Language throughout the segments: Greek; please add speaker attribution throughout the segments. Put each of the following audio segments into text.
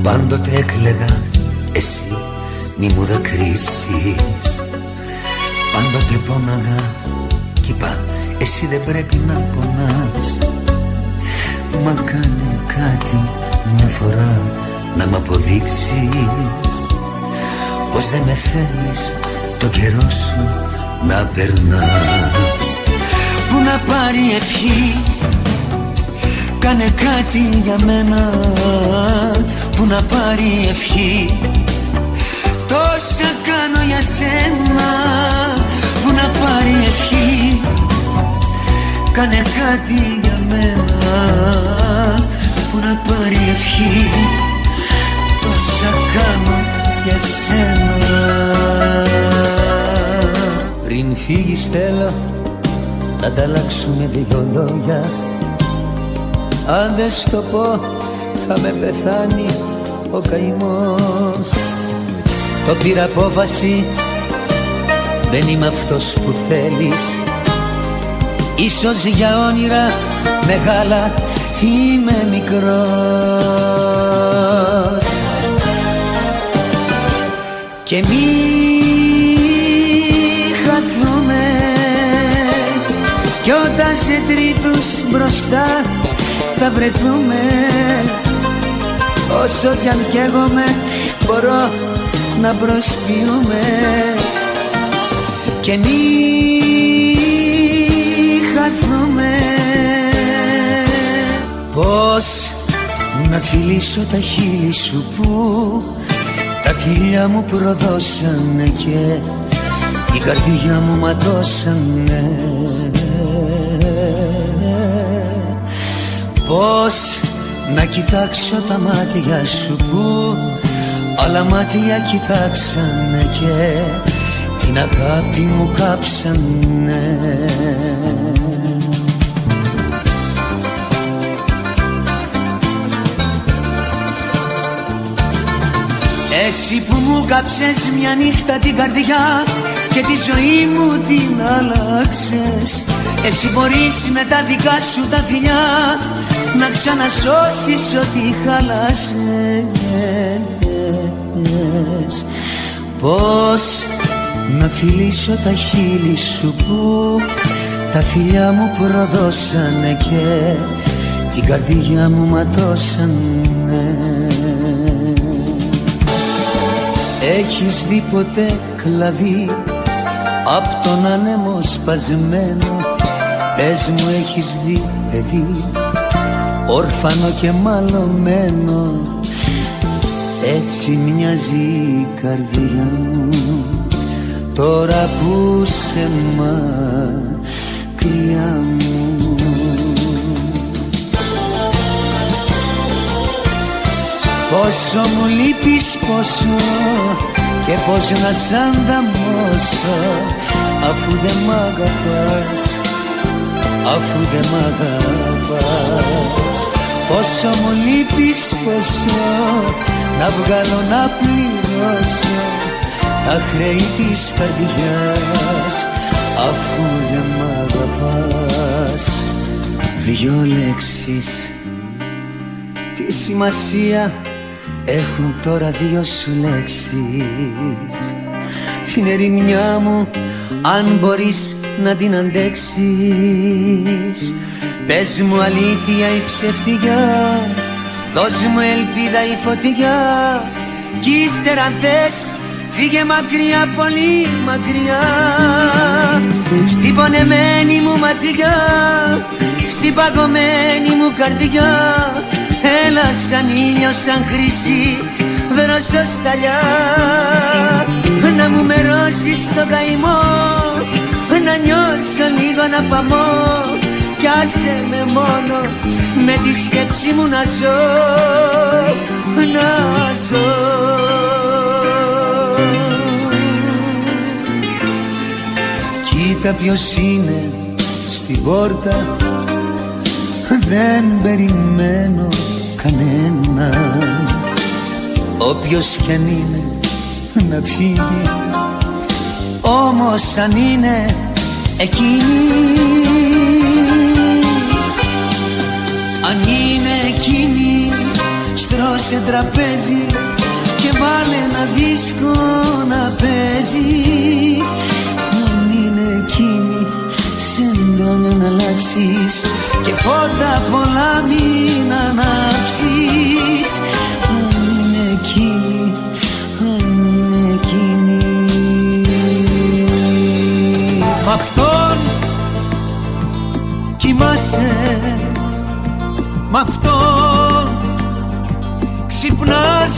Speaker 1: Πάντοτε έκλαιγα, εσύ μη μου δακρύσεις. Πάντοτε πόναγα κι είπα, εσύ δεν πρέπει να πονάς. Μα κάνε κάτι μια φορά να μ' αποδείξεις πως δεν με θέλεις το καιρό σου να περνάς. Που να πάρει ευχή, κάνε κάτι για μένα. Που να πάρει ευχή, τόσα κάνω για σένα. Που να πάρει ευχή, κάνε κάτι για μένα. Που να πάρει ευχή, τόσα κάνω για σένα. Πριν φύγεις θέλω να ανταλλάξουμε δυο λόγια. Αν δεν στο πω θα με πεθάνει ο καημός. Το πήρα απόφαση, δεν είμαι αυτός που θέλεις. Ίσως για όνειρα μεγάλα είμαι μικρός. Και μη χαθούμε κι όταν σε τρίτους μπροστά θα βρεθούμε. Όσο κι αν καίγομαι μπορώ να προσποιούμε. Και μη χαθούμε. Πώς να φιλήσω τα χείλη σου που τα φιλιά μου προδώσανε και η καρδιά μου ματώσανε. Πώς να κοιτάξω τα μάτια σου που άλλα μάτια κοιτάξανε και την αγάπη μου κάψανε. Εσύ που μου κάψες μια νύχτα την καρδιά και τη ζωή μου την άλλαξες. Εσύ μπορείς με τα δικά σου τα φιλιά να ξανασώσεις ό,τι χάλασες. Πώς να φιλήσω τα χείλη σου που τα φιλιά μου προδώσανε και την καρδιά μου ματώσανε. Έχεις δει ποτέ κλαδί απ' τον άνεμο σπασμένο? Πες μου, έχεις δει παιδί όρφανο και μαλωμένο? Έτσι μοιάζει η καρδιά μου τώρα που σε μακριά μου. Πόσο μου λείπεις, πόσο και πώς να σ' ανταμώσω αφού δεν μ' αγαπάς, αφού δεν μ' αγαπάς. Πόσο μου λείπεις, πόσο να βγάλω να πληρώσω τα χρέη της καρδιάς αφού δεν μ' αγαπάς. Δυο λέξεις, τι σημασία έχουν τώρα δύο σου λέξεις? Την ερημιά μου αν μπορείς να την αντέξεις. Πες μου αλήθεια ή ψευτιά, δώσ' μου ελπίδα ή φωτιά. Κι ύστερα αν θες φύγε μακριά, πολύ μακριά. Στην πονεμένη μου ματιά, στην παγωμένη μου καρδιά. Έλα σαν ήλιος, σαν χρυσή δροσοσταλιά. Να μου μερώσεις τον καημό, να νιώσω λίγο να παμώ. Κι άσε με μόνο με τη σκέψη μου να ζω, να ζω. Κοίτα ποιος είναι στην πόρτα, δεν περιμένω κανένα. Όποιος κι αν είναι να φύγει, όμως αν είναι εκείνη, αν είναι εκείνη, στρώσ' σε τραπέζι και βάλε ένα δίσκο να παίζει. Αν είναι εκείνη σε εντώνει να αλλάξεις και φώτα πολλά μην ανάψεις. Αν είναι εκείνη, αν είναι εκείνη. Μ' αυτόν κοιμάσαι, μ' αυτόν ξυπνάς,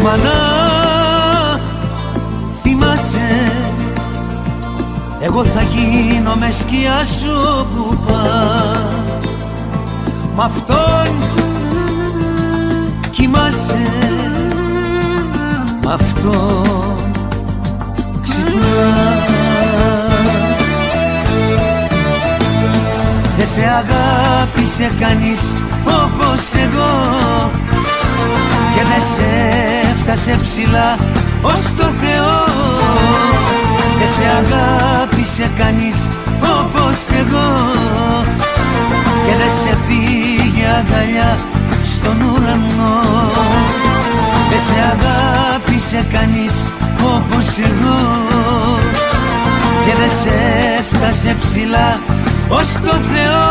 Speaker 1: μα να θυμάσαι, εγώ θα γίνω με σκιά σου που πας. Μ' αυτόν κοιμάσαι, μ' αυτόν ξυπνάς. Δεν σε αγάπησε κανείς όπως εγώ και δεν σε έφτασε ψηλά ως το Θεό. Δεν σε αγάπησε κανείς όπως εγώ και δεν σε πήγε αγκαλιά στον ουρανό. Δεν σε αγάπησε κανείς όπως εγώ και δεν σε έφτασε ψηλά ως το Θεό.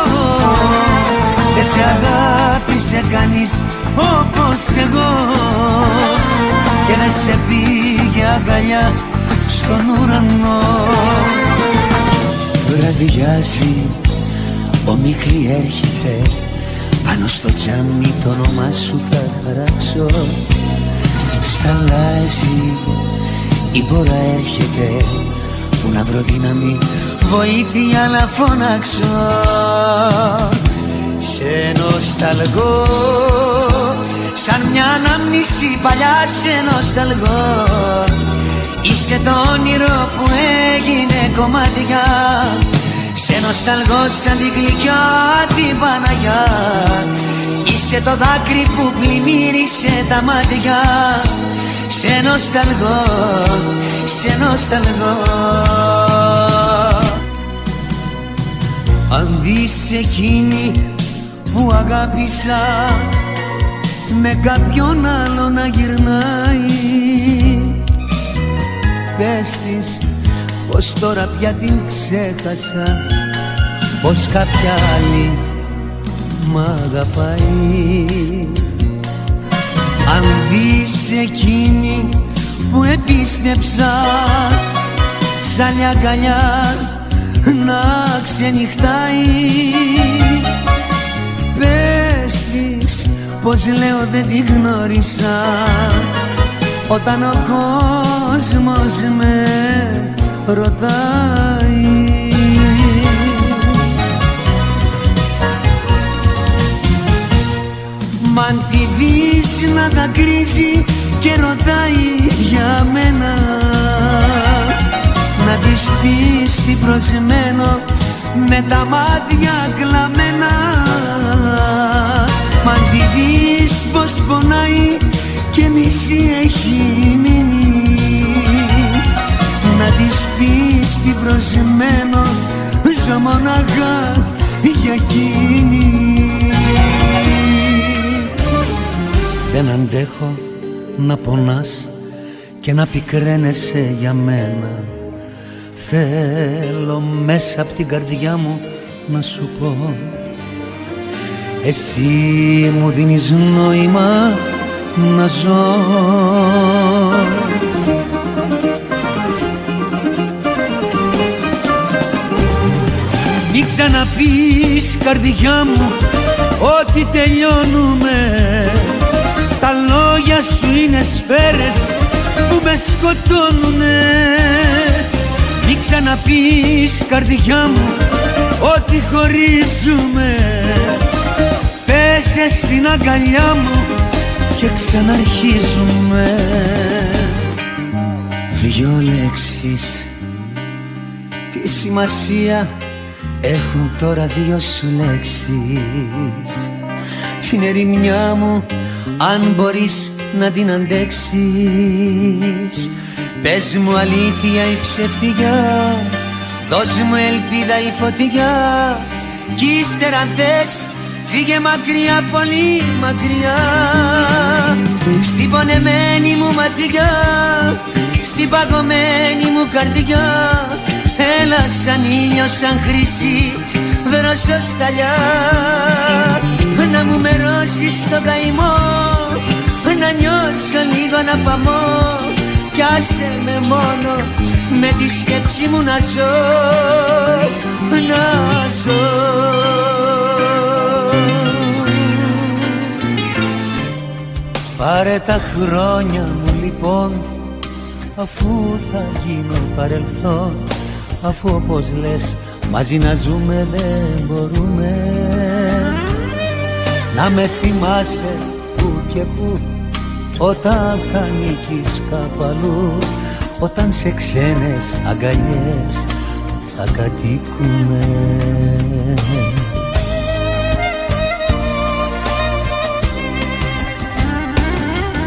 Speaker 1: Δεν σε αγάπησε κανείς όπως εγώ και δεν σε πήγε αγκαλιά στον ουρανό. Βραδιάζει, ομίχλη έρχεται, πάνω στο τζάμι το όνομά σου θα χαράξω. Σταλάζει, η μπόρα έρχεται, που να βρω δύναμη, βοήθεια να φωνάξω. Σε νοσταλγώ, σαν μια ανάμνηση παλιά σε νοσταλγώ. Είσαι το όνειρο που έγινε κομμάτια. Σε νοσταλγώ σαν την γλυκιά την Παναγιά. Είσαι το δάκρυ που πλημμύρισε τα μάτια. Σε νοσταλγώ, σε νοσταλγώ. Αν δεις εκείνη που αγάπησα με κάποιον άλλο να γυρνάει, πες της πως τώρα πια την ξέχασα, πως κάποια άλλη μ' αγαπάει. Αν δεις εκείνη που επίστεψα σ' άλλη αγκαλιά να ξενυχτάει, πες της πως λέω δεν τη γνώρισα όταν ο κόσμος με ρωτάει. Μ' αν τη δεις να δακρύζει και ρωτάει για μένα, να της πεις τι προσμένω με τα μάτια κλαμμένα. Μ' αν τη δεις πως πονάει και μισή έχει μείνει, να της πεις τι προσμένω, ζω μονάχα για εκείνη. Δεν αντέχω να πονάς και να πικραίνεσαι για μένα. Θέλω μέσα απ' την καρδιά μου να σου πω, εσύ μου δίνεις νόημα να ζω. Μην ξαναπείς καρδιά μου ότι τελειώνουμε, τα λόγια σου είναι σφαίρες που με σκοτώνουνε. Μην ξαναπείς καρδιά μου ότι χωρίζουμε, πέσε στην αγκαλιά μου και ξαναρχίζουμε. Δυο λέξεις, τι σημασία έχουν τώρα δύο σου λέξεις. Την ερημιά μου αν μπορείς να την αντέξεις, πες μου αλήθεια ή ψευτιά, δώσ' μου ελπίδα ή φωτιά, κι ύστερα αν θες φύγε μακριά, πολύ μακριά. Στην πονεμένη μου ματιά, στην παγωμένη μου καρδιά, έλα σαν ήλιος, σαν χρυσή δροσοσταλιά. Να μου μερώσεις τον καημό, να νιώσω λίγο να παμώ, κι άσε με μόνο με τη σκέψη μου να ζω, να ζω. Πάρε τα χρόνια μου λοιπόν, αφού θα γίνω παρελθόν, αφού όπως λες μαζί να ζούμε δεν μπορούμε. Να με θυμάσαι που και που, όταν θα νικείς κάπου αλλού, όταν σε ξένες αγκαλιές θα κατοικούμε.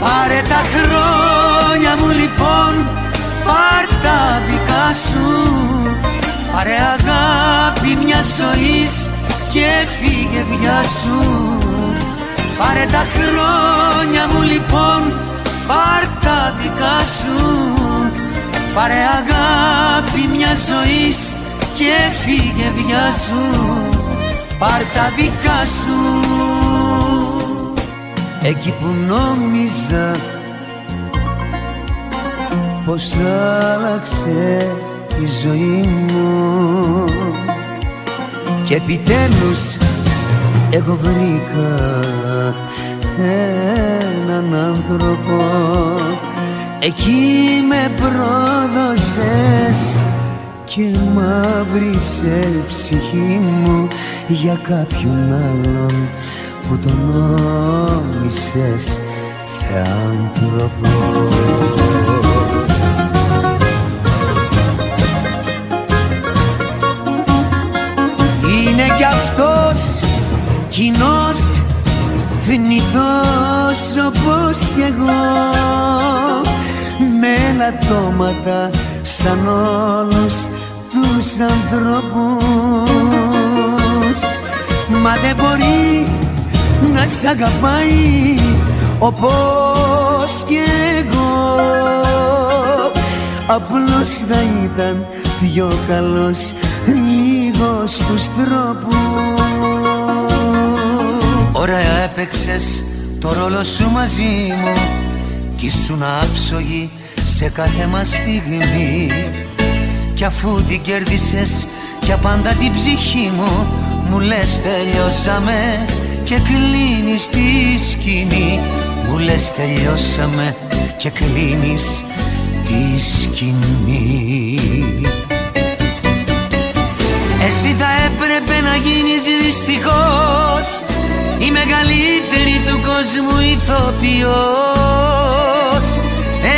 Speaker 1: Πάρε τα χρόνια μου λοιπόν, πάρ' τα δικά σου, πάρε αγάπη μια ζωής και φύγε βιάσου. Πάρε τα χρόνια μου λοιπόν, πάρ' τα δικά σου, πάρε αγάπη μια ζωής και φύγε βιάσου. Πάρ' τα δικά σου. Εκεί που νόμιζα πως άλλαξε η ζωή μου και επιτέλους εγώ βρήκα έναν άνθρωπο, εκεί με πρόδωσες και μαύρισε η ψυχή μου για κάποιον άλλον που τον νόμισες άνθρωπο. Είναι κι αυτός κοινός θνητός όπως κι εγώ, με ελαττώματα σαν όλους τους ανθρώπους. Μα δεν μπορεί να σ' αγαπάει όπως κι εγώ, απλώς θα ήταν πιο καλός λίγο στους τρόπους. Ωραία έπαιξες το ρόλο σου μαζί μου κι ήσουν άψογη σε κάθε μας στιγμή, κι αφού την κέρδισες για πάντα την ψυχή μου, μου λες τελειώσαμε και κλείνεις τη σκηνή. Μου λες τελειώσαμε και κλείνεις τη σκηνή. Εσύ θα έπρεπε να γίνεις δυστυχώς η μεγαλύτερη του κόσμου ηθοποιός.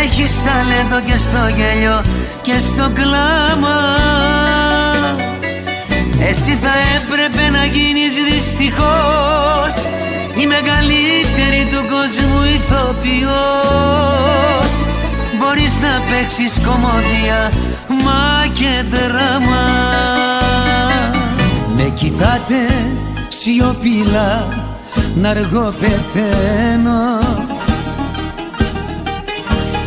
Speaker 1: Έχεις ταλέντο και στο γέλιο και στο κλάμα. Εσύ θα έπρεπε να γίνεις δυστυχώς η μεγαλύτερη του κόσμου ηθοποιός. Μπορείς να παίξεις κομμωδία μα και δράμα. Με κοιτάτε σιωπηλά να αργό πεθαίνω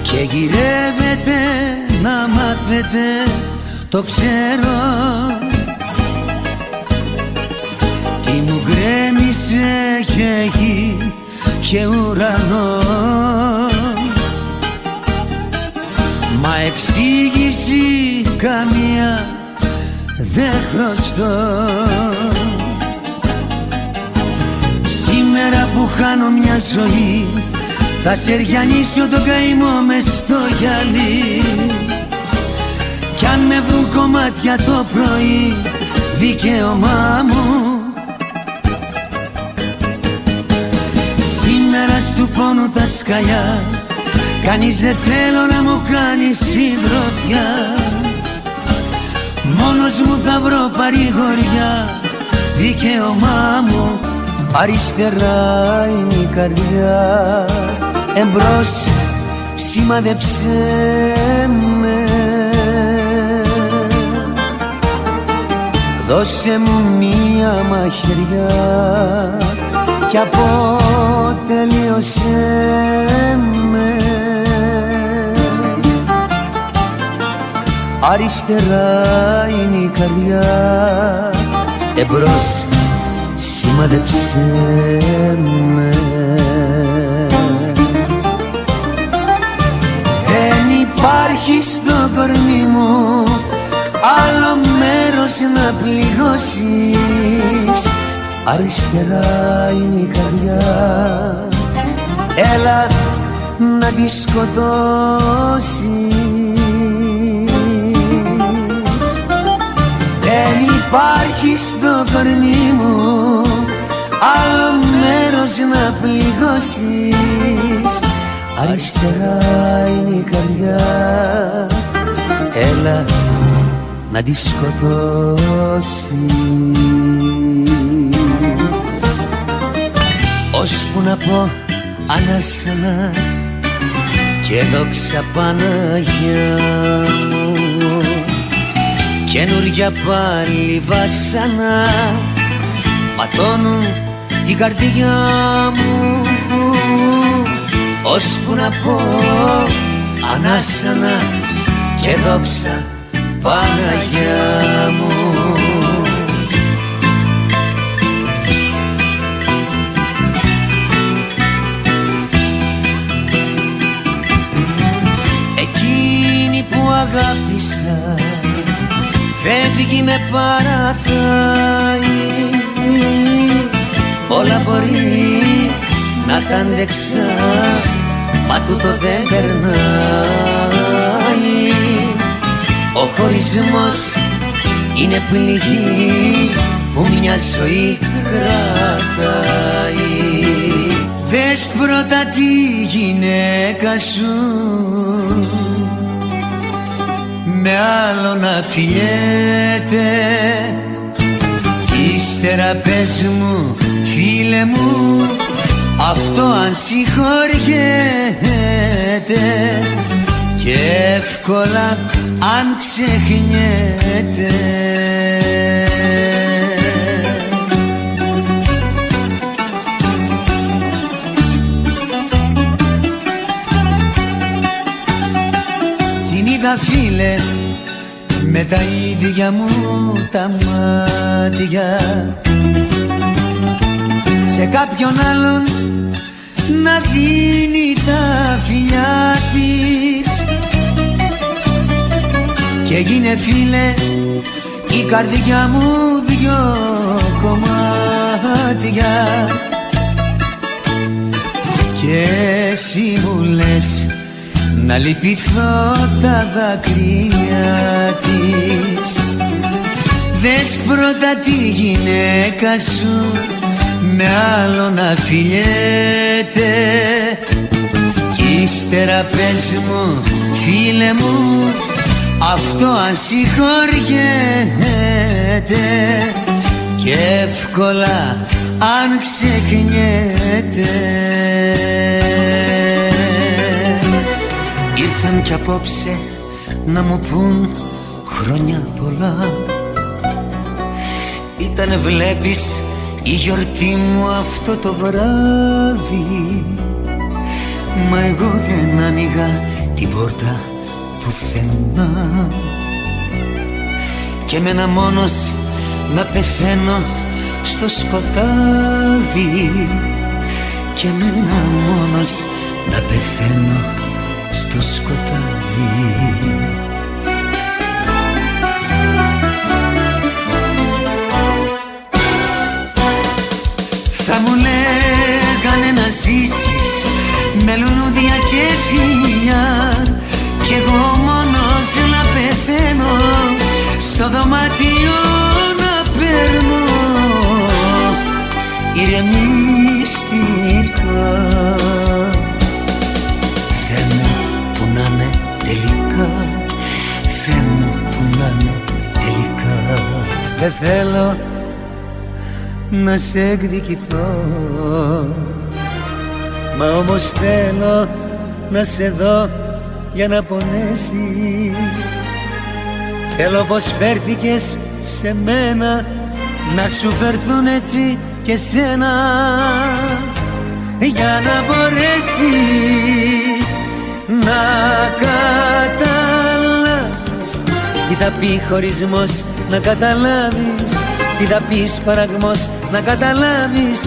Speaker 1: και γυρεύετε να μάθετε, το ξέρω. Τι μου γκρέμισε και γη και ουρανό, μα εξήγηση καμία δεν χρωστώ. Σήμερα που χάνω μια ζωή θα σεριανίσω τον καημό μες στο γυαλί, κι αν με βγουν κομμάτια το πρωί δικαίωμά μου. Σήμερα στου πόνου τα σκαλιά κανείς δεν θέλω να μου κάνει συντροφιά. Μόνος μου θα βρω παρηγοριά, δικαίωμά μου. Αριστερά είναι η καρδιά, εμπρός σημάδεψέ με. δώσε μου μία μαχαιριά κι αποτελείωσέ με. Αριστερά είναι η καρδιά, εμπρός σημάδεψέ με. Δεν υπάρχει στο κορμί μου άλλο μέρος να πληγώσεις. Αριστερά είναι η καρδιά, έλα να τη σκοτώσεις. Δεν υπάρχει στο κορμί μου άλλο μέρος να πληγώσεις. Αριστερά είναι η καρδιά, έλα να τη σκοτώσεις. Ώσπου να πω ανάσανα και δόξα Παναγιά μου, καινούρια πάλι βάσανα ματώνουν την καρδιά μου. Ώσπου να πω ανάσανα και δόξα Παναγιά μου. Εκείνη που αγάπησα φεύγει, με παρατάει. Όλα μπορεί να τα αντέξα, μα τούτο δεν περνάει. Ο χωρισμός είναι πληγή που μια ζωή κρατάει. Δες πρώτα τη γυναίκα σου με άλλο να φιλιέται, ύστερα πες μου φίλε μου αυτό αν συγχωριέται και εύκολα αν ξεχνιέται. Την είδα φίλε με τα ίδια μου τα μάτια σε κάποιον άλλον να δίνει τα φιλιά της. Και γίνε φίλε η καρδιά μου δυο κομμάτια και εσύ μου λες να λυπηθώ τα δάκρυα της. Δες πρώτα τη γυναίκα σου με άλλο να φιλιέται κι ύστερα πες μου φίλε μου αυτό αν συγχωριέται και εύκολα αν ξεχνιέται. Ήρθαν κι απόψε να μου πουν χρόνια πολλά. Ήτανε βλέπεις η γιορτή μου αυτό το βράδυ, μα εγώ δεν άνοιγα την πόρτα πουθενά και μένα μόνος να πεθαίνω στο σκοτάδι και μένα μόνος να πεθαίνω στο σκοτάδι. Θα μου λέγανε να ζήσεις με λουλούδια και φιλιά κι εγώ μόνος να πεθαίνω στο δωμάτιο να παίρνω ηρεμιστικά. Θεέ μου που να είναι τελικά, Θεέ μου που να είναι τελικά. Δεν θέλω να σε εκδικηθώ, μα όμως θέλω να σε δω για να πονέσεις. Θέλω πως φέρθηκες σε μένα, να σου φερθούν έτσι και σένα, για να μπορέσεις να καταλάβεις τι θα πει χωρισμός, να καταλάβεις τι θα πει σπαραγμός, να καταλάβεις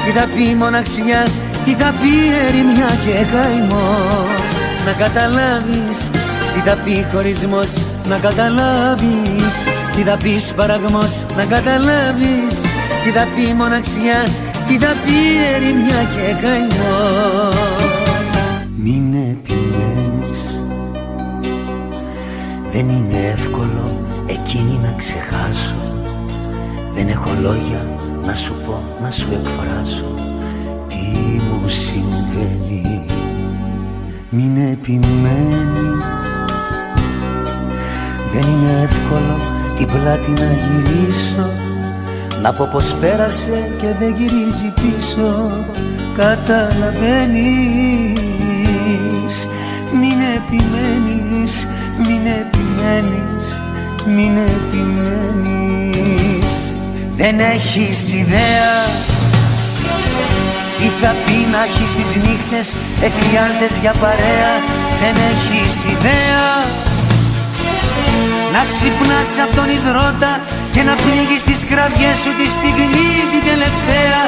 Speaker 1: τι θα πει μοναξιά, τι θα πει ερημιά και καημός, να καταλάβεις τι θα πει χωρισμός, να καταλάβεις τι θα πει σπαραγμός, να καταλάβεις τι θα πει μοναξιά, τι θα πει ερημιά και καημός. Μην επιμένεις, δεν είναι εύκολο εκείνη να ξεχάσω. Δεν έχω λόγια να σου πω, να σου εκφράσω τι μου συμβαίνει. Μην επιμένεις, δεν είναι εύκολο την πλάτη να γυρίσω, να πω πως πέρασε και δεν γυρίζει πίσω. Καταλαβαίνεις, μην επιμένεις, μην επιμένεις, μην επιμένεις. Δεν έχεις ιδέα τι θα πει να έχεις τις νύχτες εφιάλτες για παρέα. Δεν έχεις ιδέα να ξυπνάς απ' τον υδρότα και να πνίγεις τις κραυγές σου τη στιγμή την τελευταία.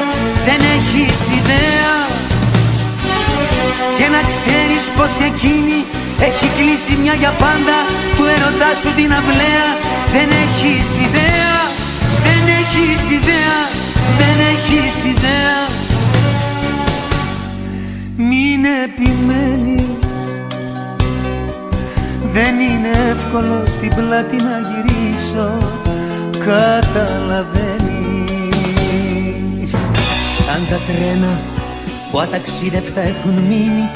Speaker 1: Δεν έχεις ιδέα και να ξέρεις πως εκείνη έχει κλείσει μια για πάντα του ερωτά σου την αυλαία. Δεν έχεις ιδέα, δεν έχεις ιδέα, δεν έχεις ιδέα. Μην επιμένεις, δεν είναι εύκολο την πλάτη να γυρίσω. Καταλαβαίνεις, σαν τα τρένα που αταξίδευτα έχουν μείνει,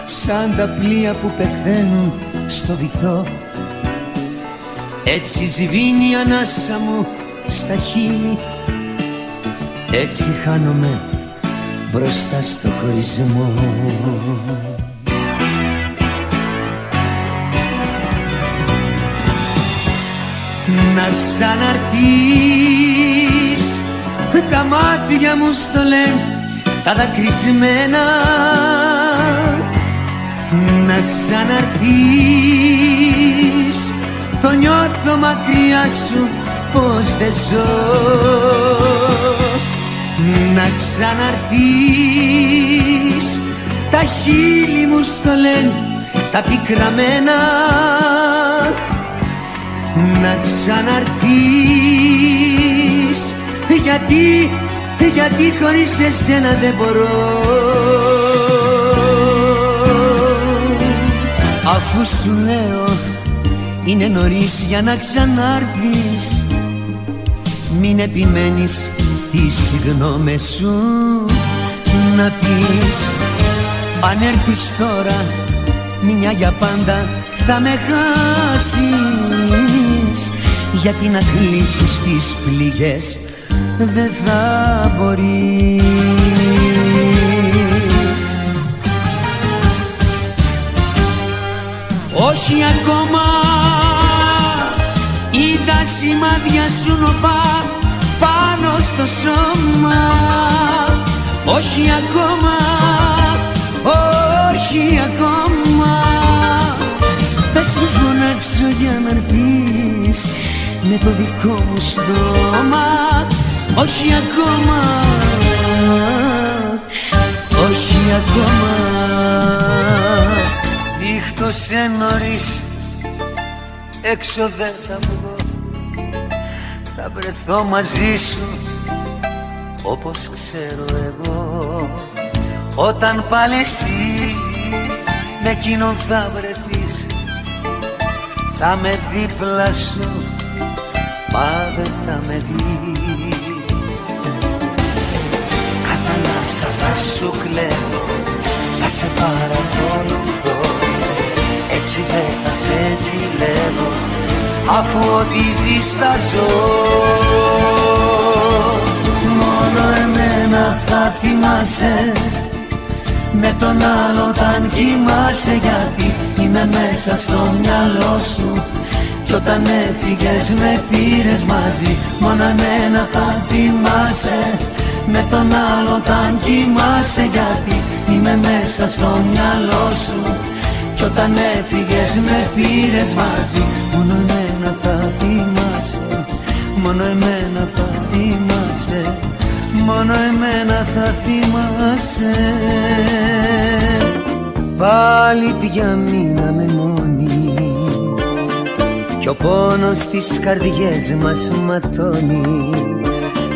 Speaker 1: σαν τα πλοία που πεθαίνουν στο βυθό, έτσι σβήνει η ανάσα μου στα χείλη, έτσι χάνομαι μπροστά στο χωρισμό. Να ξαναρθείς, τα μάτια μου στο λένε τα δακρυσμένα. Να ξαναρθείς, το νιώθω μακριά σου πως δεν ζω. Να ξαναρθείς, τα χείλη μου στο λένε τα πικραμένα. Να ξαναρθείς, γιατί χωρίς εσένα δεν μπορώ. Αφού σου λέω είναι νωρίς για να ξανάρθεις, μην επιμένεις τις γνώμες σου να πεις. Αν έρθεις τώρα μια για πάντα θα με χάσεις, γιατί να κλείσεις τις πληγές δεν θα μπορείς. Όχι ακόμα είδα σημάδια σου νοπά πάνω στο σώμα. Όχι ακόμα, όχι ακόμα. Θα σου φωνάξω για να έρθεις με το δικό μου στόμα. Όχι ακόμα, όχι ακόμα. Νύχτωσε νωρίς, έξω δεν θα βγω, θα βρεθώ μαζί σου όπως ξέρω εγώ. Όταν πάλι εσύ με εκείνον θα βρεθείς, θα με δίπλα σου, μα δεν θα με δεις. Κάθε ανάσα θα σου κλαίω, θα σε παρακολουθώ, έτσι δεν θα σε ζηλεύω, αφού ό,τι ζεις θα ζω. Μόνο εμένα θα θυμάσαι, με τον άλλο όταν κοιμάσαι, γιατί είμαι μέσα στο μυαλό σου Κι όταν έφυγες με πήρες μαζί, μόνο εμένα θα θυμάσαι. Με τον άλλο όταν κοιμάσαι, γιατί είμαι μέσα στο μυαλό σου. Κι όταν έφυγες με πήρες μαζί, μόνο εμένα θα θυμάσαι. Μόνο εμένα θα θυμάσαι. Μόνο εμένα θα θυμάσαι. Πάλι πια μείναμε μόνοι κι ο πόνος στις καρδιές μας ματώνει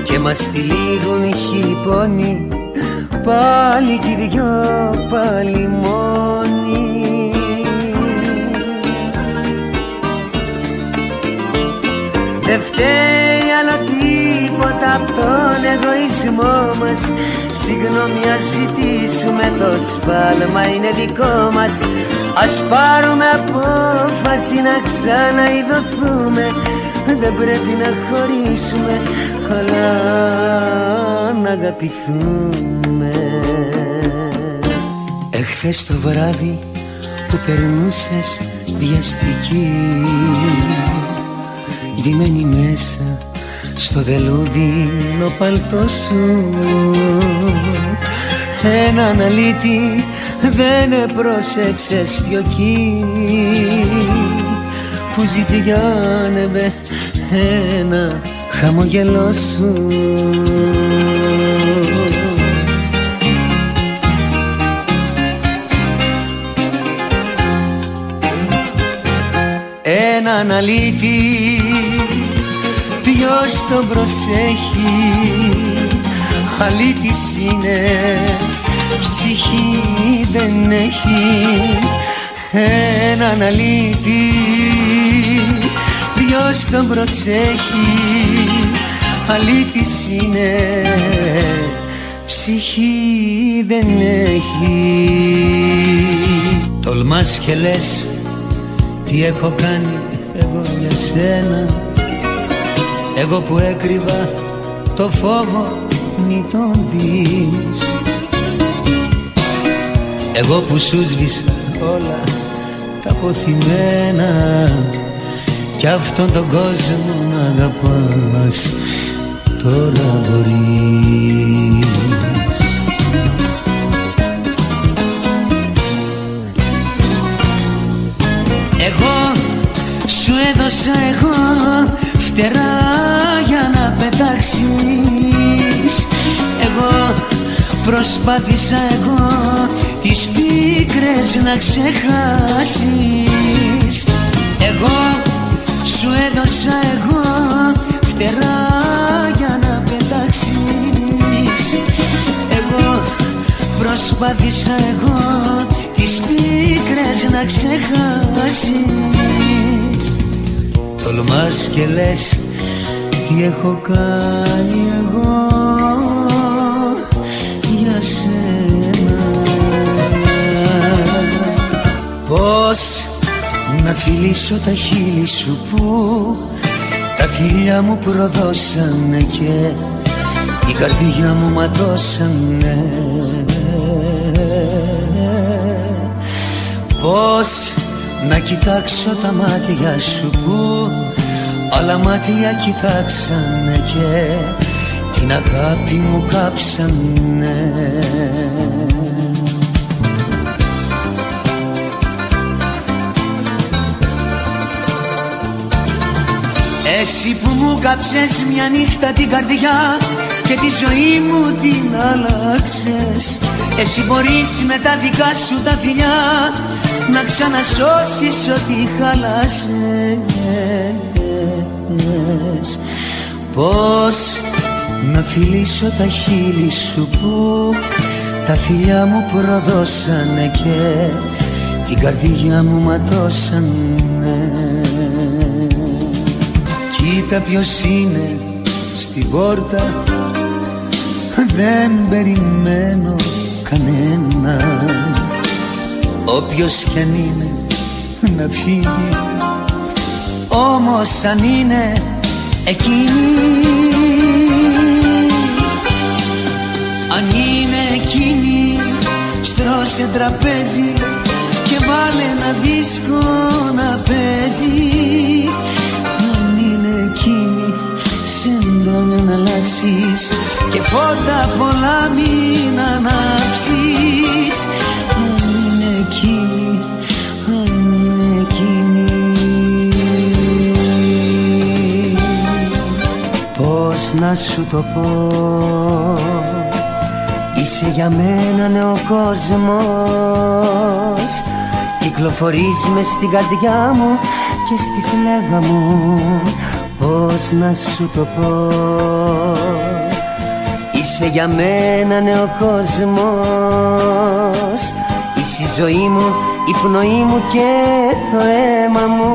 Speaker 1: και μας τυλίγουν οι χείπονοι, πάλι κι οι δυο πάλι μόνοι. Δεν φταίει άλλο τίποτα απ' τον εγωισμό μας. Συγγνώμη ας ζητήσουμε, το σφάλμα είναι δικό μας. Ας πάρουμε απόφαση να ξαναειδωθούμε. Δεν πρέπει να χωρίσουμε, αλλά να αγαπηθούμε. Εχθές το βράδυ που περνούσες βιαστική, ντυμένη μέσα στο βελούδινο παλτό σου, έναν αλήτη δεν πρόσεξες πιο εκεί, που ζητιάνευε ένα χαμογελό σου. Έναν αλήτη ποιος τον προσέχει, αλήτης είναι, ψυχή δεν έχει. Έναν αλήτη ποιος τον προσέχει, αλήτης είναι, ψυχή δεν έχει. Τολμάς και λες τι έχω κάνει εγώ για σένα, εγώ που έκρυβα το φόβο μη τον δεις, εγώ που σου σβήσα όλα τα αποθυμένα, κι αυτόν τον κόσμο να αγαπάς τώρα μπορείς. Εγώ σου έδωσα εγώ φτερά για να πετάξεις, εγώ προσπάθησα εγώ τις πίκρες να ξεχάσεις. Εγώ σου έδωσα εγώ φτερά για να πετάξεις, εγώ προσπάθησα εγώ τις πίκρες να ξεχάσεις. Τολμάς και λες τι έχω κάνει εγώ για σένα. Πώς να φιλήσω τα χείλη σου που τα φιλιά μου προδώσανε και η καρδιά μου ματώσανε. Πώς να κοιτάξω τα μάτια σου που άλλα μάτια κοιτάξανε και την αγάπη μου κάψανε. Εσύ που μου κάψες μια νύχτα την καρδιά και τη ζωή μου την άλλαξες, εσύ μπορείς με τα δικά σου τα φιλιά να ξανασώσεις ό,τι χάλασες. Πώς να φιλήσω τα χείλη σου που τα φιλιά μου προδώσανε και την καρδιά μου ματώσανε. Κοίτα ποιος είναι στην πόρτα, δεν περιμένω κανένα. Όποιος κι αν είναι να φύγει, όμως αν είναι εκείνη, αν είναι εκείνη, στρώσε τραπέζι και βάλε ένα δίσκο να παίζει. χρόνια να αλλάξεις και φώτα πολλά μην ανάψεις. Αν είναι εκείνη, αν είναι εκείνη. Πώς να σου το πω, είσαι για μένα νέο κόσμος. Κυκλοφορείς μες στην καρδιά μου και στη φλέβα μου. Πώς να σου το πω, είσαι για μένα νέο κόσμος. Είσαι η ζωή μου, η πνοή μου και το αίμα μου.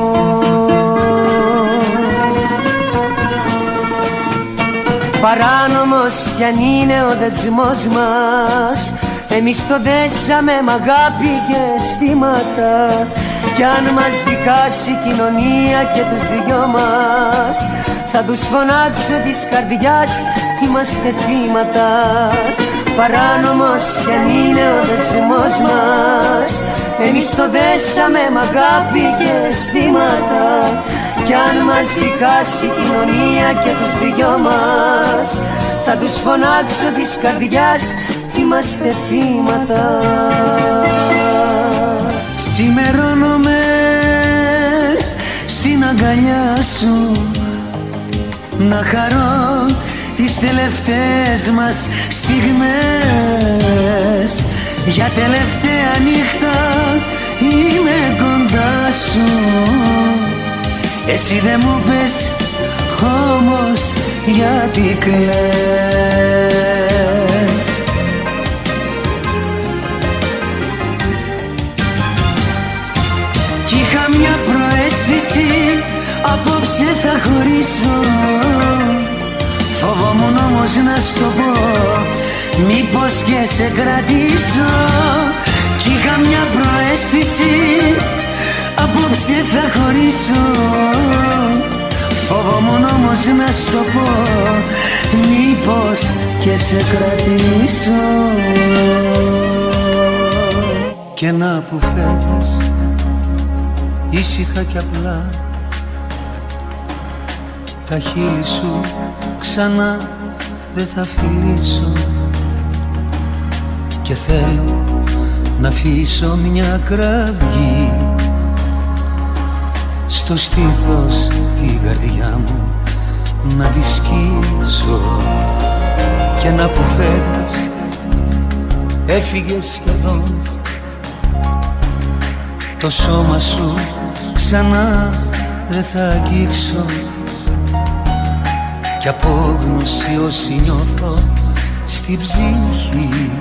Speaker 1: Παράνομος κι αν είναι ο δεσμός μας, εμείς το δέσαμε μ' αγάπη και αισθήματα. Κι αν μας δικάσει η κοινωνία και τους δυο μας, θα τους φωνάξω της καρδιάς, είμαστε θύματα. Παράνομος κι αν είναι ο δεσμός μας, εμείς το δέσαμε μ' αγάπη και αισθήματα. Κι αν μας δικάσει η κοινωνία και τους δυο μας, θα τους φωνάξω της καρδιάς, είμαστε θύματα. Ξημερώνομαι στην αγκαλιά σου, να χαρώ τις τελευταίες μας στιγμές. Για τελευταία νύχτα είμαι κοντά σου. Εσύ δεν μου πες όμως γιατί κλαις. Κι είχα μια προαίσθηση, απόψε θα χωρίσω. Φοβόμουν όμως να σου το πω, μήπως και σε κρατήσω. Κι είχα μια προαίσθηση, απόψε θα χωρίσω. Φοβόμουν όμως να σου το πω, μήπως και σε κρατήσω. Και να που φεύγεις ήσυχα κι απλά, τα χείλη σου ξανά δεν θα φιλήσω. Και θέλω να αφήσω μια κραυγή στο στήθος την καρδιά μου να τη σκίσω. Και να που φεύγεις, έφυγες σχεδόν, το σώμα σου ξανά δεν θα αγγίξω. Κι απόγνωση όσοι νιώθω στην ψυχή,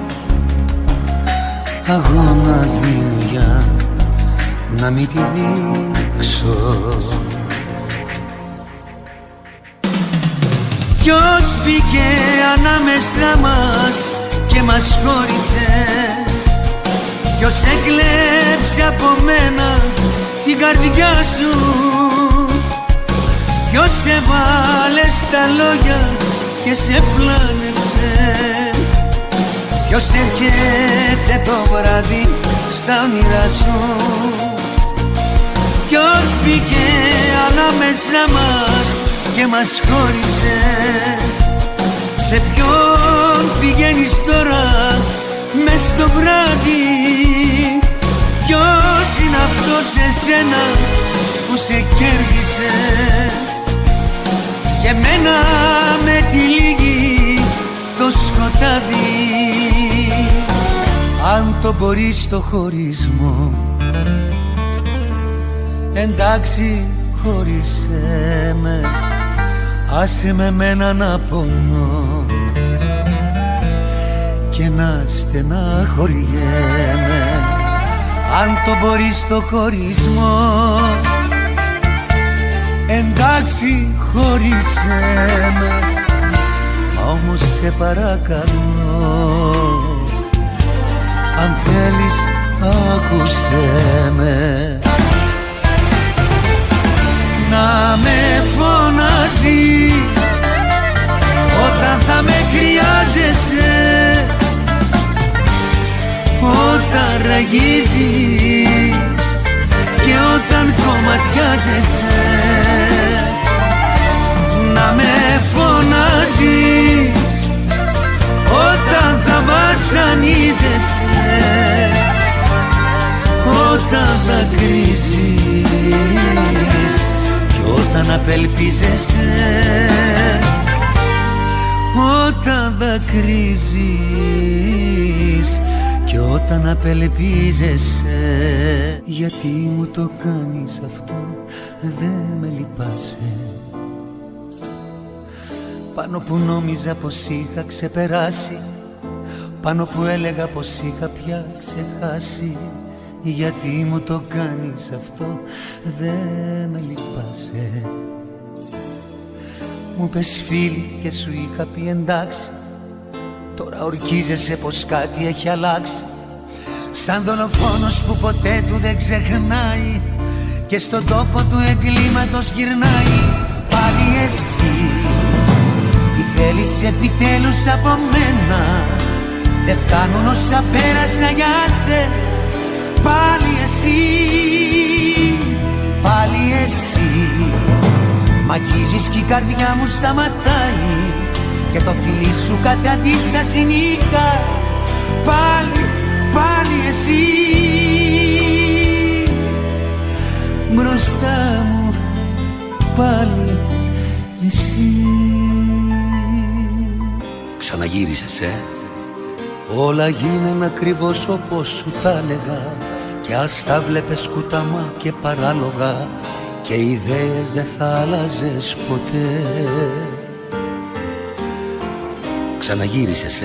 Speaker 1: αγώνα δίνω για να μην τη δείξω. Ποιος μπήκε ανάμεσα μας και μας χώρισε, ποιος έκλεψε από μένα την καρδιά σου, ποιος σε βάλε στα λόγια και σε πλάνεψε, ποιος έρχεται το βράδυ στα όνειρά σου. Ποιος μπήκε ανάμεσα μας και μας χώρισε, σε ποιον πηγαίνεις τώρα μες στο βράδυ. Ποιος είναι αυτός εσένα που σε κέρδισε και μένα με τυλίγει το σκοτάδι. Αν το μπορείς το χωρισμό, εντάξει χώρισέ με, άσε με μένα να πονώ και να στεναχωριέμαι. Αν το μπορείς το χωρισμό, εντάξει χώρισέ με, όμως σε παρακαλώ, αν θέλεις άκουσέ με. Να με φωνάζεις όταν θα με χρειάζεσαι, όταν ραγίζεις και όταν κομματιάζεσαι. Να με φωνάζεις όταν θα βασανίζεσαι, όταν δακρύζεις κι όταν απελπίζεσαι, όταν δακρύζεις κι όταν απελπίζεσαι. Γιατί μου το κάνεις αυτό, δεν με λυπάσαι, πάνω που νόμιζα πως είχα ξεπεράσει, πάνω που έλεγα πως είχα πια ξεχάσει. Γιατί μου το κάνεις αυτό, δεν με λυπάσαι. Μου πες φίλη και σου είχα πει εντάξει, τώρα ορκίζεσαι πως κάτι έχει αλλάξει. Σαν δολοφόνος που ποτέ του δεν ξεχνάει και στον τόπο του εγκλήματος γυρνάει. Πάλι εσύ τι θέλεις επιτέλους από μένα, δεν φτάνουν όσα πέρασα για σένα. Πάλι εσύ, πάλι εσύ, μ' αγγίζεις κι η καρδιά μου σταματάει και το φιλί σου κάθε αντίσταση νικά. Πάλι, πάλι εσύ, μπροστά μου πάλι εσύ.
Speaker 2: Ξαναγύρισες,
Speaker 1: Όλα γίνανε ακριβώς όπως σου τα έλεγα, κι ας τα βλέπες κουταμά και παράλογα, και ιδέες δεν θα άλλαζες ποτέ.
Speaker 2: Ξαναγύρισες,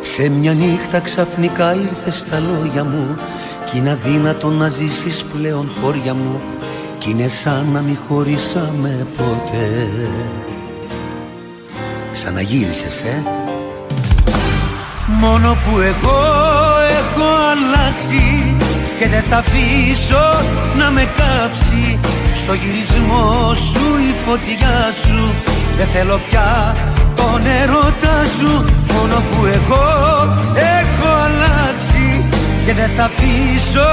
Speaker 1: Σε μια νύχτα ξαφνικά ήρθες στα λόγια μου κι είναι αδύνατο να ζήσεις πλέον χώρια μου, κι είναι σαν να μη χωρίσαμε ποτέ.
Speaker 2: Ξαναγύρισες,
Speaker 1: Μόνο που εγώ έχω αλλάξει και δεν θα αφήσω να με κάψει. Στο γυρισμό σου η φωτιά σου, δεν θέλω πια τον έρωτα σου. Μόνο που εγώ έχω αλλάξει και δεν θα αφήσω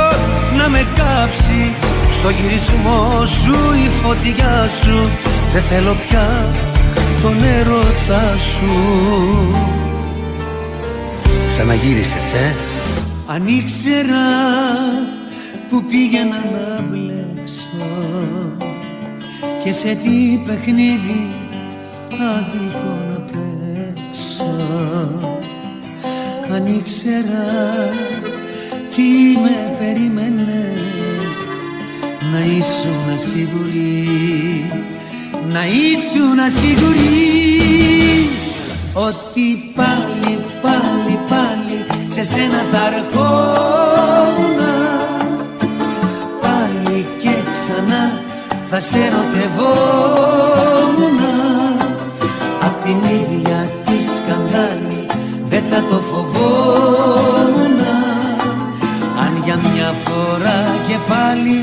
Speaker 1: να με κάψει. Στο γυρισμό σου η φωτιά σου, δεν θέλω πια τον έρωτα σου.
Speaker 2: Ξαναγύρισες,
Speaker 1: Αν ήξερα που πήγαινα να μπλέξω και σε τι παιχνίδι άδικο να παίξω, αν ήξερα τι με περίμενε, να ήσουν σίγουρη, να ήσουν σίγουρη ότι πάλι, πάλι, πάλι σε σένα θα ερχόμουνα, πάλι και ξανά θα σε ερωτευόμουνα. Απ' την ίδια τη σκανδάλη δεν θα το φοβόμουνα, αν για μια φορά και πάλι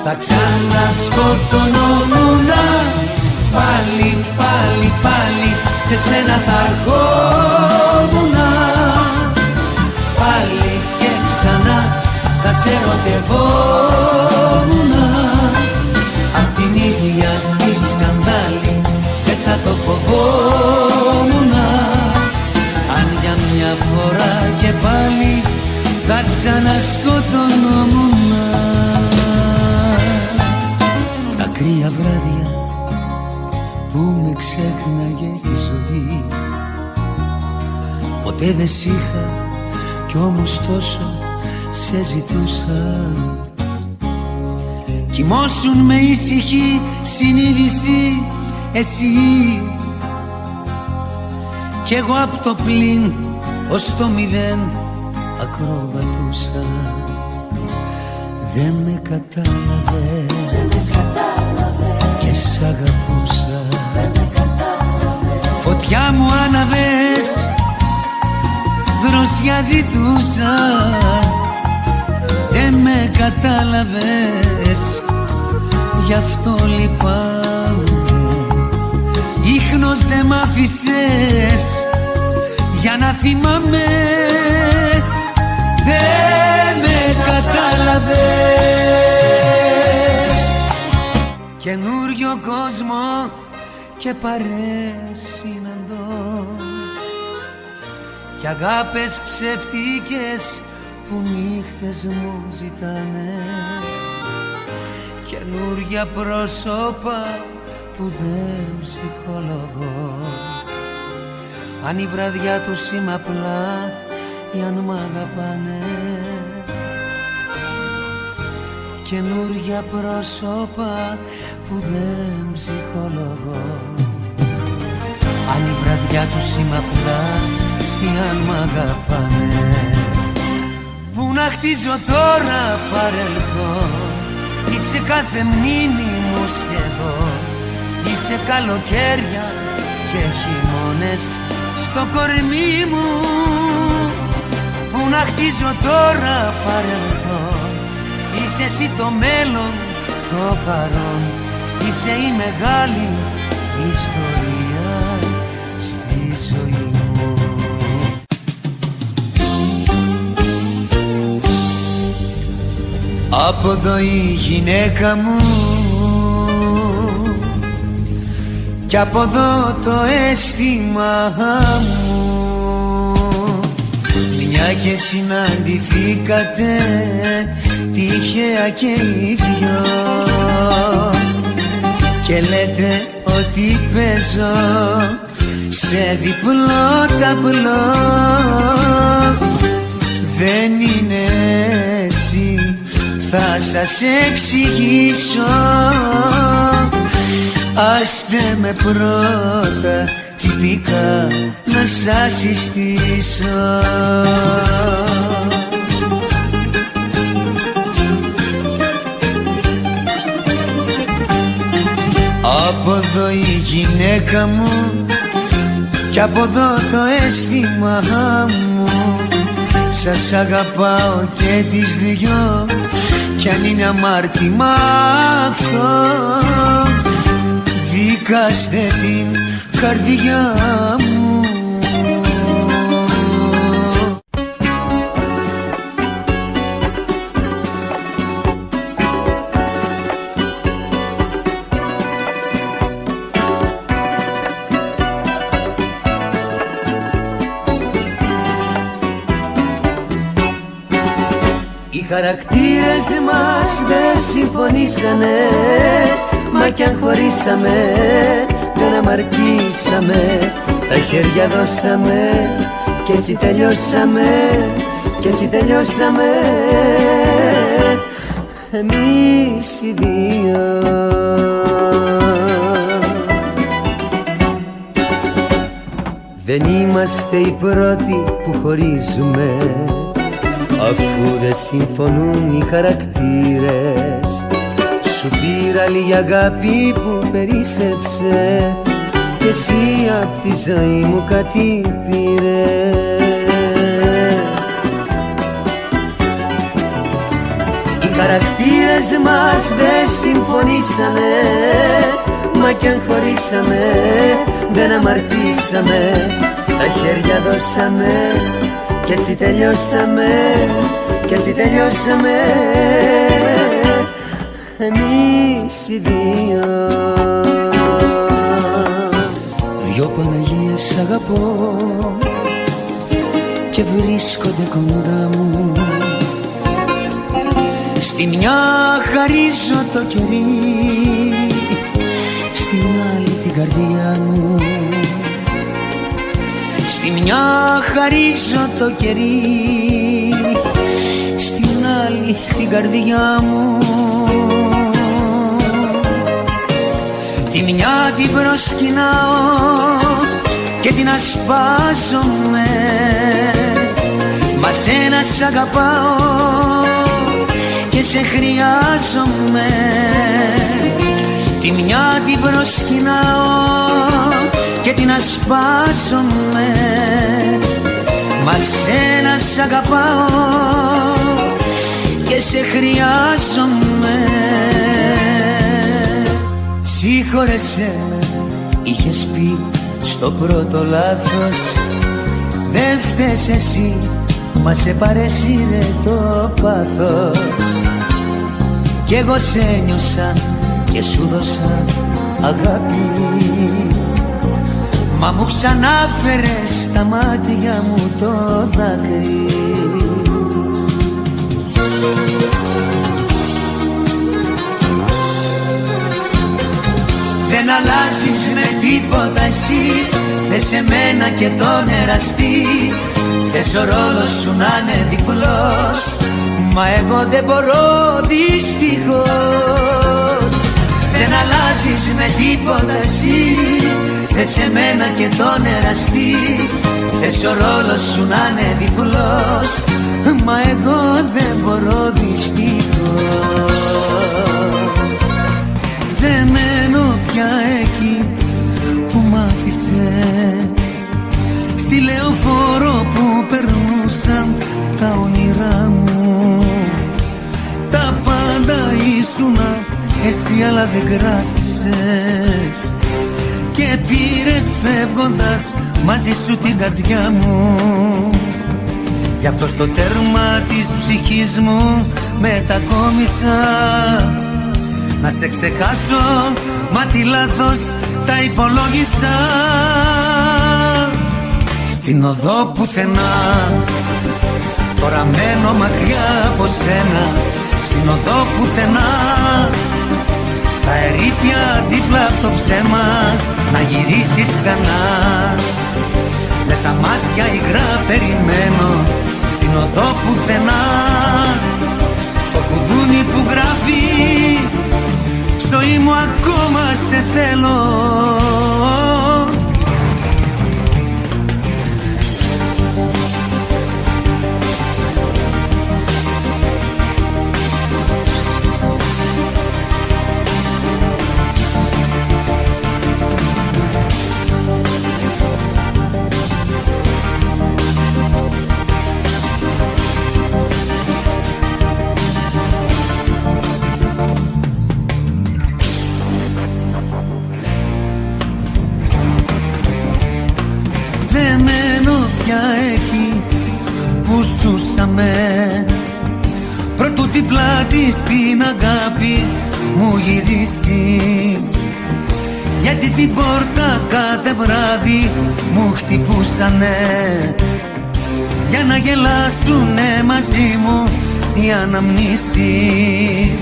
Speaker 1: θα ξανασκοτωνόμουνα. Πάλι, πάλι, πάλι σε σένα θα ερχόμουνα, πάλι και ξανά θα σε ερωτευόμουνα. Απ' την ίδια τη σκανδάλη δεν θα το φοβόμουνα, αν για μια φορά και πάλι θα ξανασκοτωνόμουνα. Τα κρύα βράδια που με ξέχναγε η ζωή, ποτέ δεν σ' είχα κι όμως τόσο σε ζητούσα. Κοιμώσουν με ήσυχη συνείδηση εσύ, κι εγώ απ' το πλην ως το μηδέν ακροβατούσα. Δεν με κατάλαβες και σ' αγαπούσα. Φωτιά μου άναβες, δροσιά ζητούσα. Δεν με κατάλαβες, γι' αυτό λυπάμαι. Ίχνος δεν μ' άφησες για να θυμάμαι. Δεν με κατάλαβες. Καινούριο κόσμο και παρέες συναντώ κι αγάπες ψευτικές που νύχτες μου ζητάνε, καινούρια πρόσωπα που δεν ψυχολογώ. Αν η βραδιά τους είμαι απλά ή αν μ' αγαπάνε, καινούρια πρόσωπα που δεν ψυχολογώ. Αν η βραδιά τους είμαι απλά ή αν μ' αγαπάνε. Πού να χτίζω τώρα παρελθόν, είσαι κάθε μνήμη μου σχεδόν, είσαι καλοκαίρια και χειμώνες στο κορμί μου. Πού να χτίζω τώρα παρελθόν, είσαι εσύ το μέλλον, το παρόν, είσαι η μεγάλη ιστορία στη ζωή μου. Από εδώ η γυναίκα μου κι από εδώ το αίσθημα μου, μια και συναντηθήκατε τυχαία και οι δυο και λέτε ότι παίζω σε διπλό ταμπλό. Δεν είναι έτσι, θα σας εξηγήσω. Άστε με πρώτα τυπικά να σας συστήσω. Από εδώ η γυναίκα μου κι από εδώ το αίσθημα μου, σας αγαπάω και τις δυο κι αν είναι αμάρτημα αυτό, δικάστε την καρδιά μου. Οι χαρακτήρες μας δεν συμφωνήσανε, μα κι αν χωρίσαμε δεν αμαρκήσαμε. Τα χέρια δώσαμε κι έτσι τελειώσαμε, κι έτσι τελειώσαμε εμείς οι δύο. Δεν είμαστε οι πρώτοι που χωρίζουμε, αφού δεν συμφωνούν οι χαρακτήρες. Σου πήρα λίγη αγάπη που περίσσεψε κι εσύ απ' τη ζωή μου κάτι πήρες. Οι χαρακτήρες μας δεν συμφωνήσανε, μα κι αν χωρίσαμε δεν αμαρτήσαμε. Τα χέρια δώσαμε κι έτσι τελειώσαμε, κι έτσι τελειώσαμε εμείς οι δύο. Δυο Παναγίες αγαπώ και βρίσκονται κοντά μου. Στη μια χαρίζω το κερί, στην άλλη την καρδιά μου. Στη μια χαρίζω το κερί, στην άλλη την καρδιά μου. Τη μια την προσκυνάω και την ασπάζομαι, μα σένα σ' αγαπάω και σε χρειάζομαι. Τη μια την προσκυνάω και την ασπάζομαι, μα σένα σ' αγαπάω και σε χρειάζομαι. Συγχώρεσέ με, είχες πει στο πρώτο λάθος. Δεν φταίς εσύ, μα σε παρέσυρε το πάθος. Κι εγώ σε νιώσα και σου δώσα αγάπη. μα μου ξανάφερε στα μάτια μου το δάκρυ. Δεν αλλάζεις με τίποτα εσύ, θες εμένα και τον εραστή. Θες ο ρόλος σου να είναι διπλός, μα εγώ δεν μπορώ δυστυχώς. Δεν αλλάζεις με τίποτα εσύ, θες εμένα και τον εραστή. Θες ο ρόλος σου να είναι διπλός, μα εγώ δεν μπορώ δυστυχώς. Δεν μένω πια εκεί που μ' άφησες, στη λεωφόρο που περνούσαν τα όνειρά μου. Τα πάντα ήσουνα εσύ, αλλά δεν κράτησες και πήρες φεύγοντας μαζί σου την καρδιά μου. Γι' αυτό στο τέρμα της ψυχής μου μετακόμισα, να σε ξεχάσω, μα τι λάθος τα υπολόγισα. Στην οδό πουθενά, τώρα μένω μακριά από σένα. Στην οδό πουθενά, στα ερήπια δίπλα από το ψέμα, να γυρίσεις ξανά. Με τα μάτια υγρά περιμένω, στην οδό πουθενά, στο κουδούνι που γράφει ζωή μου ακόμα σε θέλω. Δεν μένω πια εκεί που ζούσαμε, προτού την πλάτη στην αγάπη μου γυρίσεις. Γιατί την πόρτα κάθε βράδυ μου χτυπούσανε, για να γελάσουνε μαζί μου οι αναμνήσεις.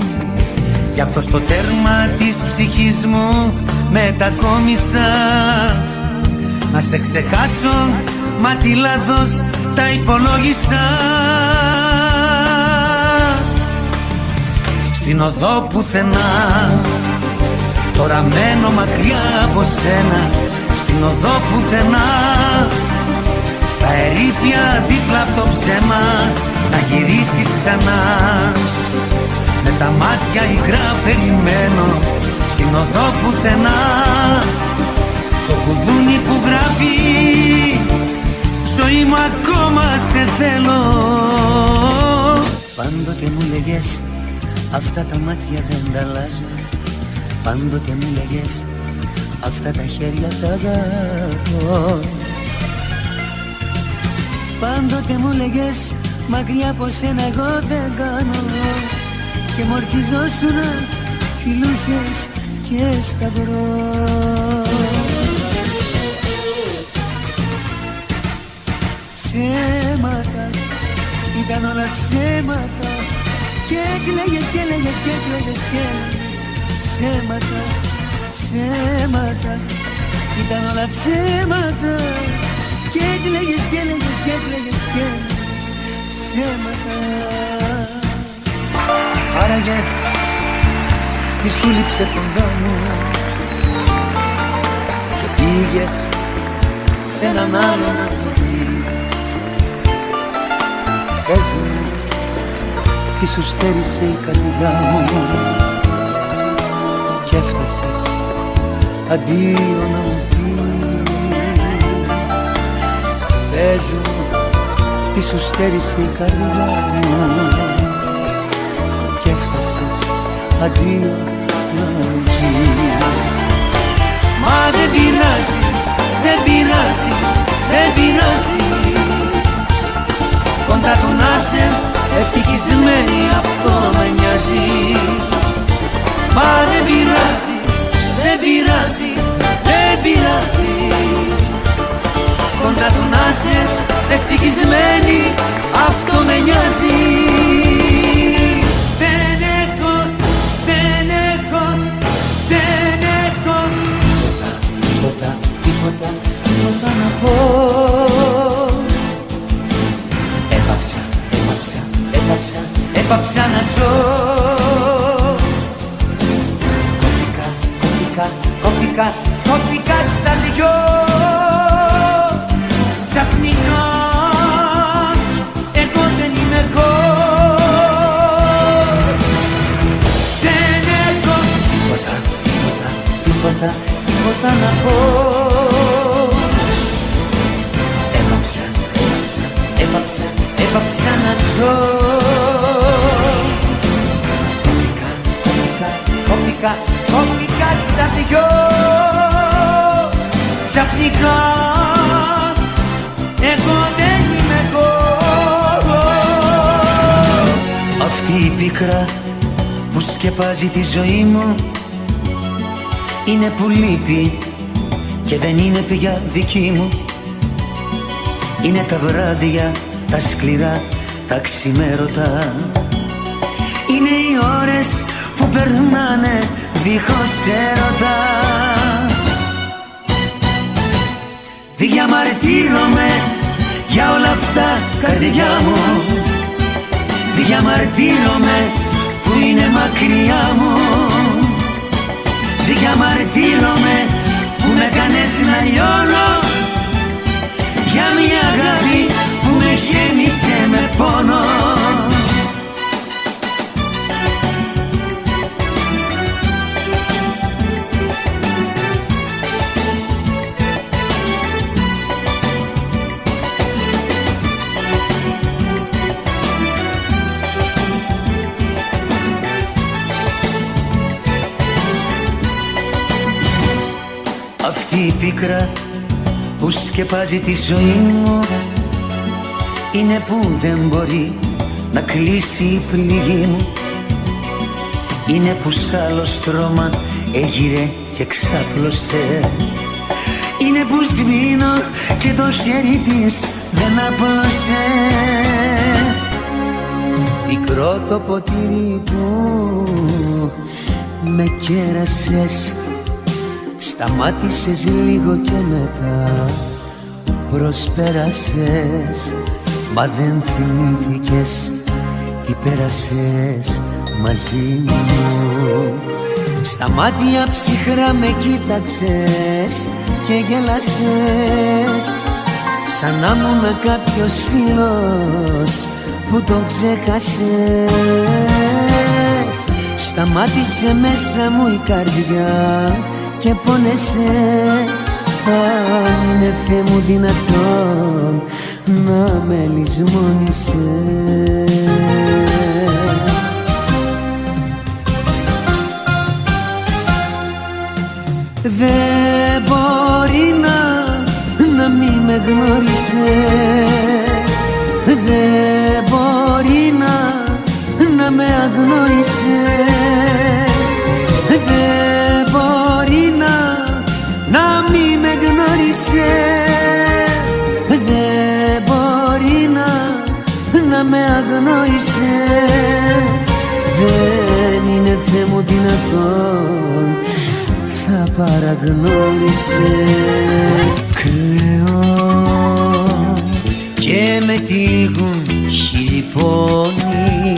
Speaker 1: Γι' αυτό στο τέρμα της ψυχής μου μετακόμισα, να σε ξεχάσω, μα τι λάθος τα υπολόγισα. Στην οδό πουθενά, τώρα μένω μακριά από σένα. Στην οδό πουθενά, στα ερήπια δίπλα από το ψέμα, να γυρίσεις ξανά. Με τα μάτια υγρά περιμένω, στην οδό πουθενά, στο κουδούνι που γράφει ζωή μου ακόμα σε θέλω.
Speaker 3: Πάντοτε μου λέγες αυτά τα μάτια δεν τα αλλάζω. Πάντοτε μου λέγες αυτά τα χέρια τα αγαπώ. Πάντοτε μου λέγες μακριά από σένα εγώ δεν κάνω, και μ' ορκιζόσουνα φιλούσες και σταυρό. Ψέματα, ήταν όλα ψέματα, και έκλαιγες και έλεγες και έκλαιγες και έλεγες. Ψέματα, ψέματα, ήταν όλα ψέματα, και έκλαιγες και έλεγες και έκλαιγες και έλεγες. Ψέματα.
Speaker 1: Άραγε τι σου λείψε τον δρόμο και πήγες σε έναν άλλον άνθρωπο. Πες μου τι σου στέρισε η καρδιά μου κι έφτασες αντίο να μου πεις. Πες μου τι σου στέρισε η καρδιά μου κι έφτασες αντίο να μου πεις. Μα δεν πειράζει, δεν πειράζει, δεν πειράζει, κοντά του να σε ευτυχισμένη αυτό με νοιάζει. Μα δεν πειράζει, δεν πειράζει, δεν πειράζει, έπαψα να ζω. Κόπηκα στα δυο. Ξαφνικά εγώ δεν είμαι εγώ. Δεν έχω τίποτα να πω. Έπαψα να ζω. Κόπηκα στα δυο. Ξαφνικά εγώ δεν είμαι εγώ. Αυτή η πίκρα που σκεπάζει τη ζωή μου είναι που λείπει και δεν είναι πια δική μου. Είναι τα βράδια, τα σκληρά, τα ξημέρωτα. Είναι οι ώρες που περνάνε δίχως έρωτα. Διαμαρτύρομαι για όλα αυτά, καρδιά μου. Διαμαρτύρομαι που είναι μακριά μου. Διαμαρτύρομαι που με κάνες να λιώνω για μια αγάπη που με γέμισε με πόνο. Αυτή η πίκρα που σκεπάζει τη ζωή μου είναι που δεν μπορεί να κλείσει η πληγή μου. Είναι που σ' άλλο στρώμα έγειρε και ξάπλωσε. Είναι που σβήνω και το χέρι της δεν απλώσε. Πικρό το ποτήρι που με κέρασες, σταμάτησες λίγο και μετά προσπέρασες. Μα δεν θυμήθηκες τι πέρασες μαζί μου. Στα μάτια ψυχρά με κοίταξες και γέλασες, σαν να μου με κάποιος φίλος που τον ξέχασες. Σταμάτησε μέσα μου η καρδιά και πόνεσαι. Αν είναι Θεέ μου δυνατόν να με λησμόνησες. Δεν μπορεί να μην με γνώρισες. Δεν μπορεί να με αγνώρισες. Δεν μπορεί να μην με γνώρισες. Δεν μπορεί να με αγνώρισες. Δεν είναι Θεέ μου δυνατόν θα παραγνώρισες. Κλαίω και με τυλίγουν χίλιοι πόνοι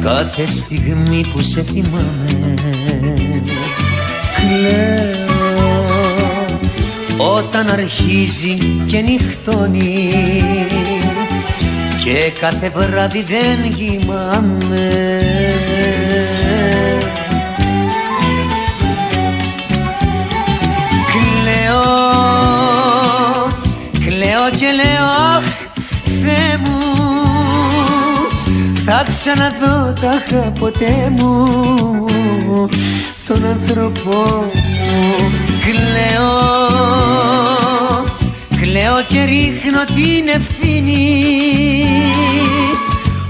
Speaker 1: κάθε στιγμή που σε θυμάμαι. Κλαίω όταν αρχίζει και νυχτώνει και κάθε βράδυ δεν κοιμάμαι. Κλαίω και λέω αχ Θεέ μου, θα ξαναδώ τάχα ποτέ μου τον άνθρωπό μου. Κλαίω και ρίχνω την ευθύνη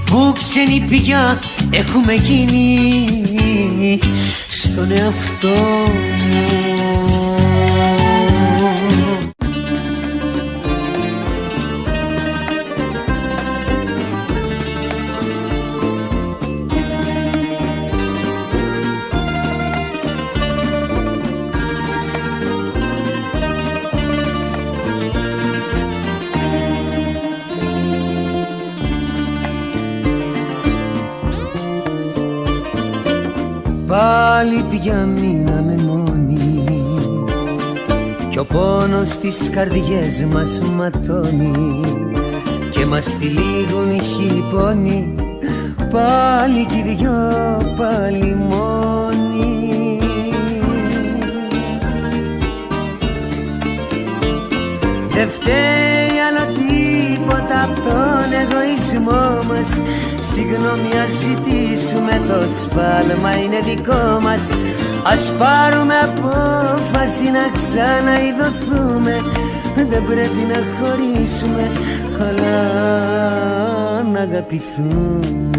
Speaker 1: που ξένοι πια έχουμε γίνει στον εαυτό μου. πάλι πια μείναμε μόνοι κι ο πόνος στις καρδιές μας ματώνει και μας τυλίγουν οι χίλιοι πόνοι, πάλι κι οι δυο πάλι μόνοι. Δεν φταίει άλλο τίποτα απ' τον εγωισμό μας. Συγγνώμη ας ζητήσουμε, το σφάλμα είναι δικό μας. Ας πάρουμε απόφαση να ξαναειδωθούμε. Δεν πρέπει να χωρίσουμε, αλλά να αγαπηθούμε.